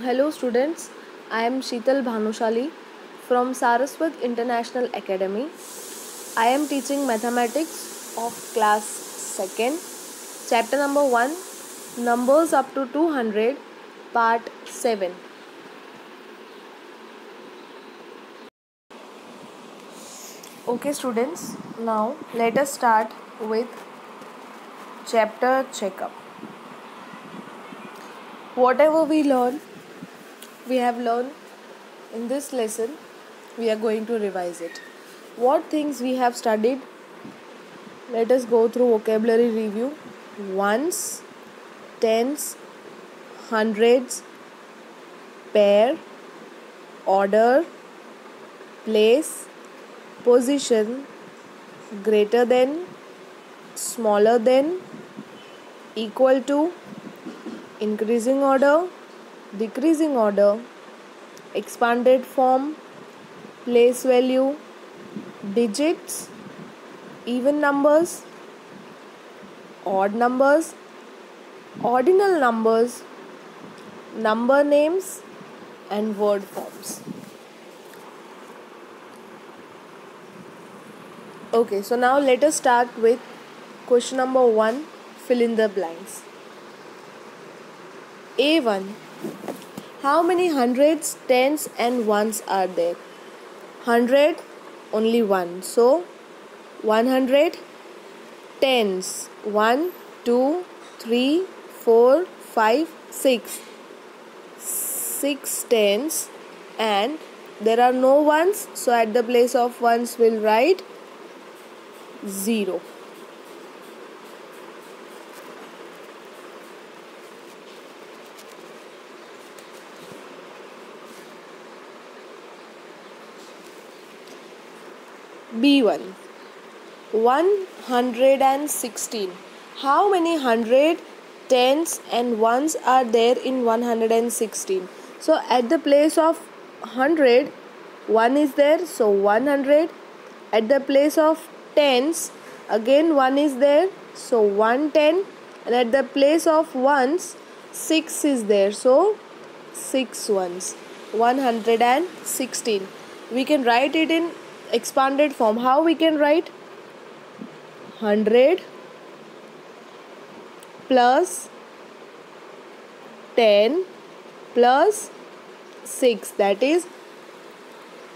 Hello students, I am Sheetal Bhanushali from Saraswat International Academy. I am teaching mathematics of class 2nd, chapter number 1, numbers up to 200, part 7. Okay students, now let us start with chapter checkup. Whatever we have learned in this lesson, we are going to revise it. What things we have studied? Let us go through vocabulary review. Ones, tens, hundreds, pair, order, place, position, greater than, smaller than, equal to, increasing order, decreasing order, expanded form, place value, digits, even numbers, odd numbers, ordinal numbers, number names and word forms. Okay, so now let us start with question number 1, fill in the blanks. A1. How many hundreds, tens and ones are there? 100, only one. So 100, tens, 1, 2, 3, 4, 5, 6. 6 tens and there are no ones, so at the place of ones we'll write 0. B1. 116. How many hundred, tens and ones are there in 116? So at the place of 100, 1 is there, so 100. At the place of tens, again 1 is there, so 110. And at the place of ones, 6 is there, so 6 ones. 116. We can write it in expanded form. How we can write? 100 plus 10 plus 6, that is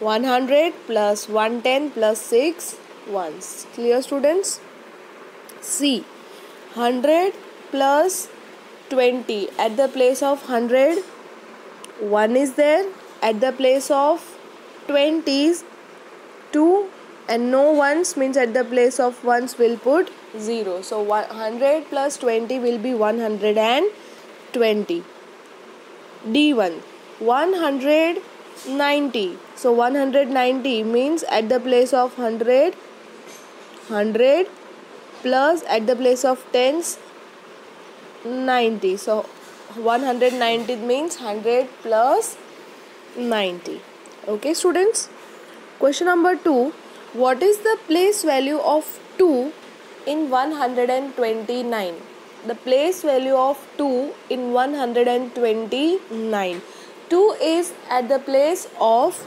100 plus 110 plus 6 ones. Clear students? C. 100 plus 20. At the place of 100, 1 is there. At the place of 20s, 2 and no ones, means at the place of ones we'll put 0. So 100 plus 20 will be 120. D1. 190. So 190 means at the place of 100, 100 plus at the place of tens 90. So 190 means 100 plus 90. Okay students? Question number 2. What is the place value of 2 in 129? The place value of 2 in 129. 2 is at the place of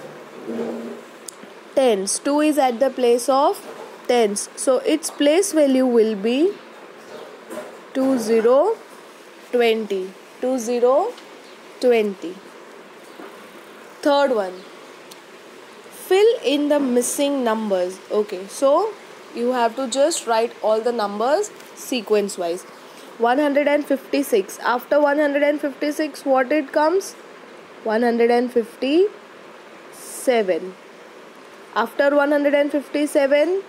tens. 2 is at the place of tens. So its place value will be 2020. 2020. Third one. Fill in the missing numbers. Okay, so you have to just write all the numbers sequence wise. 156. After 156, what it comes? 157. After 157,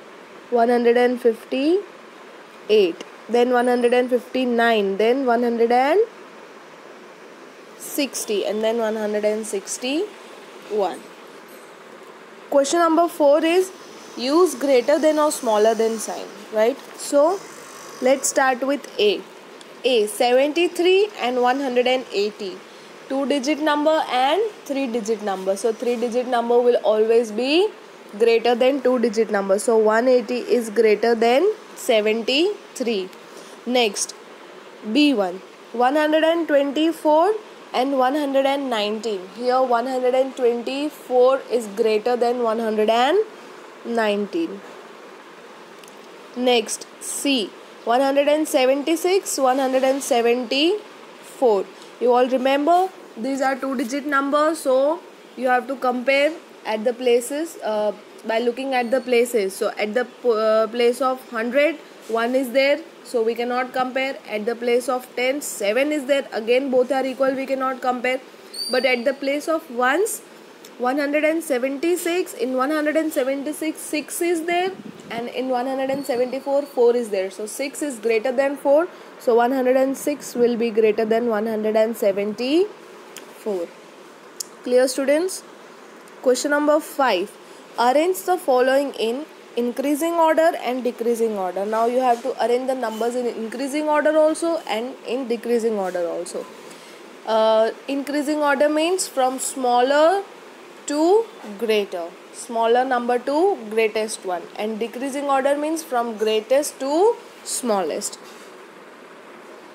158. Then 159. Then 160. And then 161. Question number 4 is use greater than or smaller than sign, right? So let's start with A. A. 73 and 180. 2-digit number and 3-digit number. So 3-digit number will always be greater than 2-digit number. So 180 is greater than 73. Next, B1. 124 and 119. Here 124 is greater than 119. Next, C. 176, 174. You all remember these are two-digit numbers, so you have to compare at the places by looking at the places. So at the place of 100, 1 is there, so we cannot compare. At the place of 10, 7 is there, again both are equal, we cannot compare. But at the place of ones, 176, in 176 6 is there, and in 174 4 is there. So 6 is greater than 4, so 106 will be greater than 174. Clear, students? Question number 5. Arrange the following in increasing order and decreasing order. Now you have to arrange the numbers in increasing order also and in decreasing order also. Increasing order means from smaller to greater, smaller number to greatest one, and decreasing order means from greatest to smallest.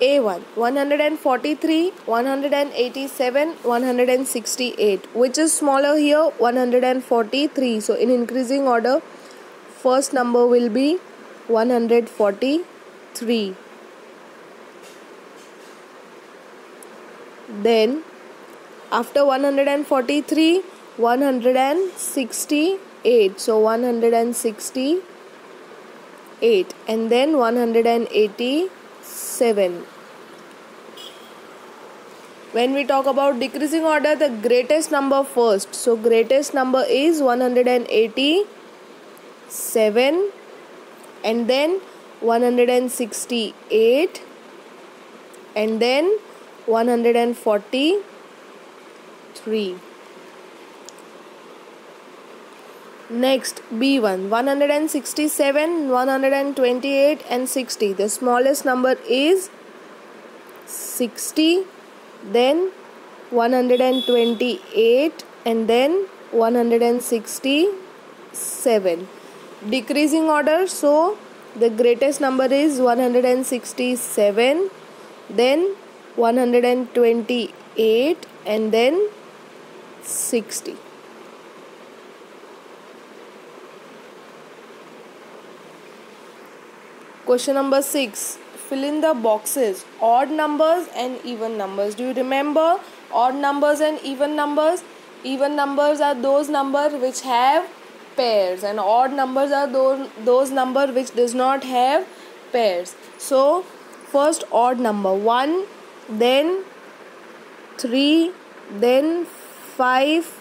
A1, 143, 187, 168. Which is smaller here? 143. So in increasing order, first number will be 143. Then after 143, 168. So 168, and then 187. When we talk about decreasing order, the greatest number first. So greatest number is 187, and then 168, and then 143. Next, B1, 167, 128 and 60. The smallest number is 60, then 128, and then 167. Decreasing order, so the greatest number is 167, then 128, and then 60. Question number 6. Fill in the boxes. Odd numbers and even numbers. Do you remember odd numbers and even numbers? Even numbers are those numbers which have pairs, and odd numbers are those numbers which does not have pairs. So first odd number, 1, then 3, then 5,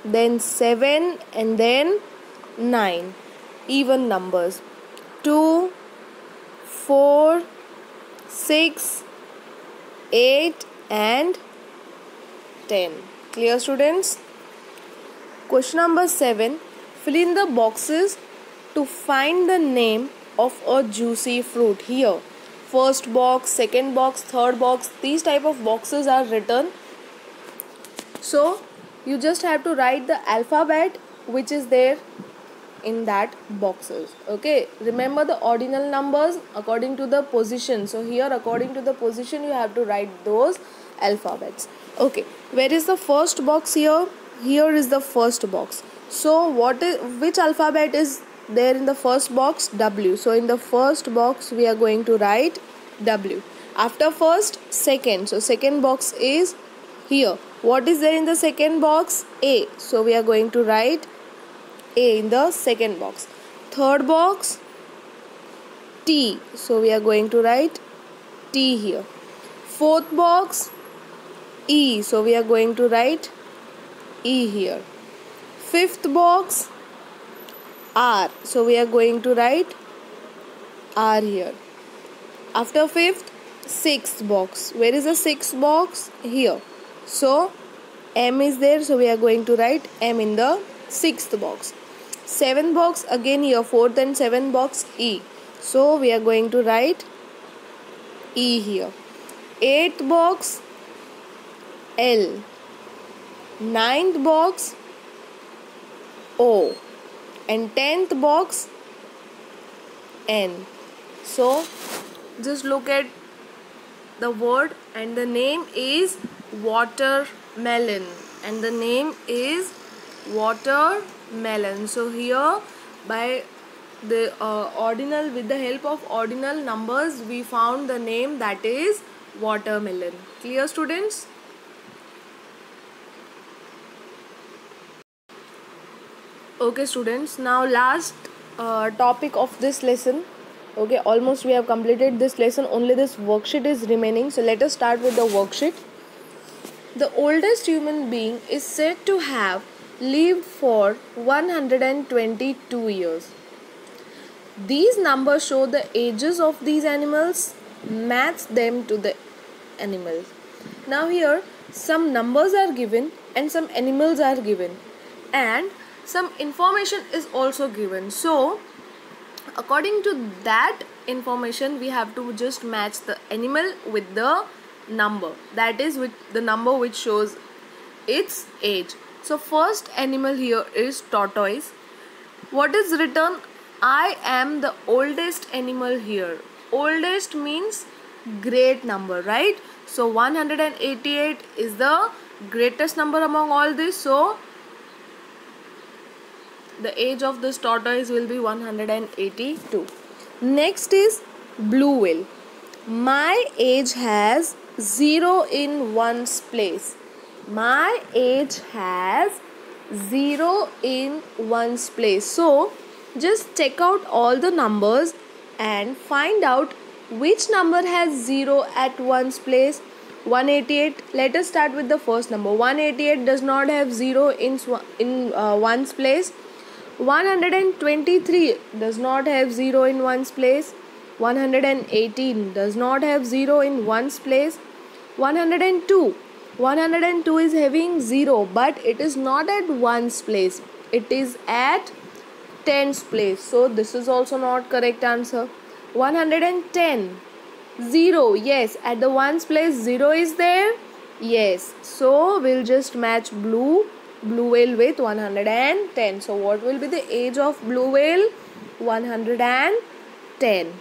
then 7, and then 9. Even numbers, 2, 4, 6, 8 and 10. Clear, students? Question number 7. Fill in the boxes to find the name of a juicy fruit. Here, first box, second box, third box, these type of boxes are written. So you just have to write the alphabet which is there in that boxes. Okay, remember the ordinal numbers according to the position. So here according to the position you have to write those alphabets. Okay, where is the first box here? Here is the first box. So which alphabet is there in the first box? W. So in the first box we are going to write W. After first, second. So second box is here. What is there in the second box? A. So we are going to write A in the second box. Third box, T. So we are going to write T here. Fourth box, E. So we are going to write E here. Fifth box, R. So we are going to write R here. After fifth, sixth box. Where is the sixth box? Here. So M is there. So we are going to write M in the sixth box. Seventh box, again here, fourth and seventh box, E. So we are going to write E here. Eighth box, L. Ninth box, O. And 10th box, N. So just look at the word, and the name is watermelon, and the name is watermelon. So here, by the ordinal, with the help of ordinal numbers, we found the name, that is watermelon. Clear, students? Okay, students, now last topic of this lesson. Okay, almost we have completed this lesson, only this worksheet is remaining. So let us start with the worksheet. The oldest human being is said to have lived for 122 years. These numbers show the ages of these animals. Match them to the animals. Now here some numbers are given and some animals are given, and some information is also given. So according to that information, we have to just match the animal with the number, that is with the number which shows its age. So first animal here is tortoise. What is written? I am the oldest animal here. Oldest means great number, right? So 188 is the greatest number among all this. So the age of this tortoise will be 182. Next is blue whale. My age has 0 in one's place. My age has 0 in one's place. So just check out all the numbers and find out which number has 0 at one's place. 188. Let us start with the first number. 188 does not have 0 in one's place. 123 does not have 0 in one's place. 118 does not have 0 in one's place. 102 is having 0, but it is not at one's place. It is at tens place. So this is also not correct answer. 110, 0. Yes, at the ones place 0 is there. Yes. So we'll just match blue whale with 110. So what will be the age of blue whale? 110.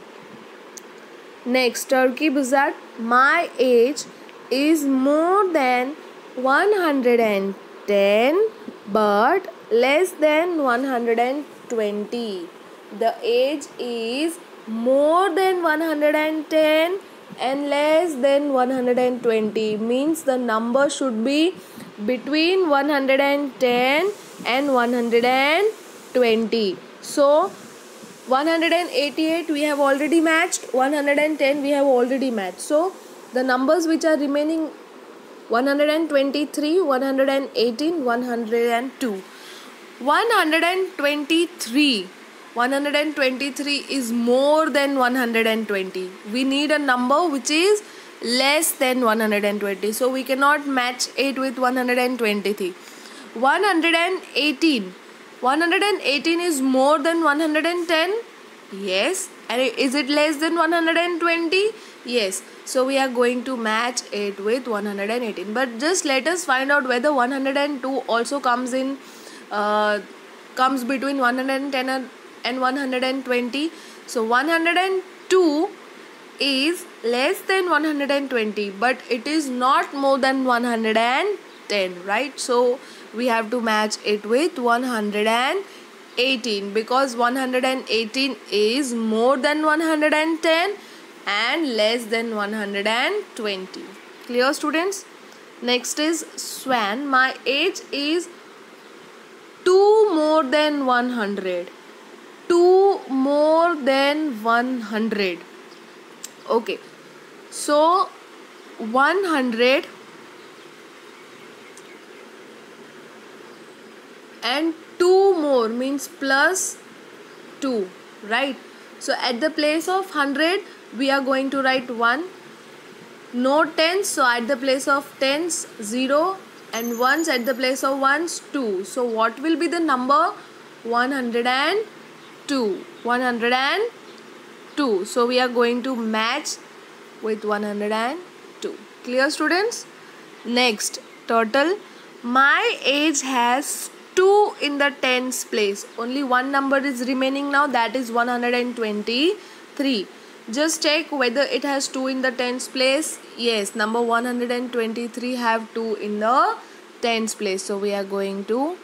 Next, turkey buzzard. My age is more than 110 but less than 120. The age is more than 110 and less than 120, means the number should be between 110 and 120. So 188 we have already matched, 110 we have already matched. So the numbers which are remaining: 123, 118, 102. 123 is more than 120. We need a number which is less than 120. So we cannot match it with 123. 118 is more than 110. Yes. And is it less than 120? Yes. So we are going to match it with 118. But just let us find out whether 102 also comes between 110 and 120. So 102 is less than 120, but it is not more than 110, right? So we have to match it with 118 because 118 is more than 110 and less than 120. Clear, students? Next is swan. My age is 2 more than 100. 2 more than 100. Okay. So 100 and 2 more means plus 2, right? So at the place of 100 we are going to write 1. No tens, so at the place of tens 0 and ones at the place of ones 2. So what will be the number? 102. 102. So we are going to match with 102. Clear, students? Next, turtle. My age has 2 in the tens place. Only one number is remaining now, that is 123. Just check whether it has 2 in the tens place. Yes, number 123 have 2 in the tens place, so we are going to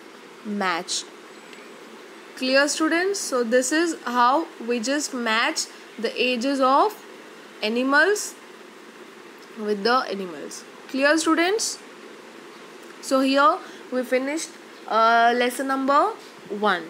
match. Clear, students? So this is how we just match the ages of animals with the animals. Clear, students? So here we finished lesson number 1.